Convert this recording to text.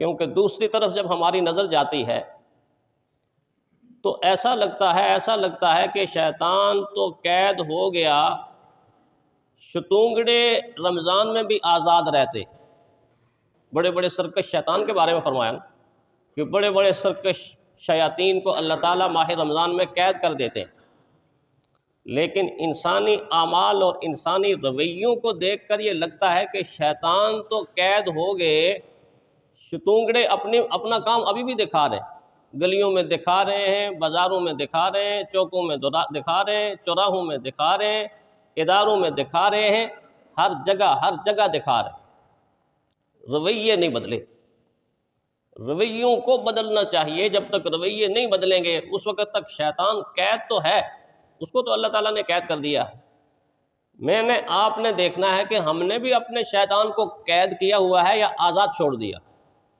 کیونکہ دوسری طرف جب ہماری نظر جاتی ہے تو ایسا لگتا ہے کہ شیطان تو قید ہو گیا، شتونگڑے رمضان میں بھی آزاد رہتے۔ بڑے بڑے سرکش شیطان کے بارے میں فرمایا نا کہ بڑے بڑے سرکش شیاطین کو اللہ تعالیٰ ماہ رمضان میں قید کر دیتے ہیں، لیکن انسانی اعمال اور انسانی رویوں کو دیکھ کر یہ لگتا ہے کہ شیطان تو قید ہو گئے، شتونگڑے اپنا کام ابھی بھی دکھا رہے ہیں، گلیوں میں دکھا رہے ہیں، بازاروں میں دکھا رہے ہیں، چوکوں میں دکھا رہے ہیں، چوراہوں میں دکھا رہے ہیں، اداروں میں دکھا رہے ہیں، ہر جگہ دکھا رہے ہیں۔ رویے نہیں بدلے، رویوں کو بدلنا چاہیے۔ جب تک رویے نہیں بدلیں گے اس وقت تک شیطان قید تو ہے، اس کو تو اللہ تعالیٰ نے قید کر دیا۔ آپ نے دیکھنا ہے کہ ہم نے بھی اپنے شیطان کو قید کیا ہوا ہے یا آزاد چھوڑ دیا۔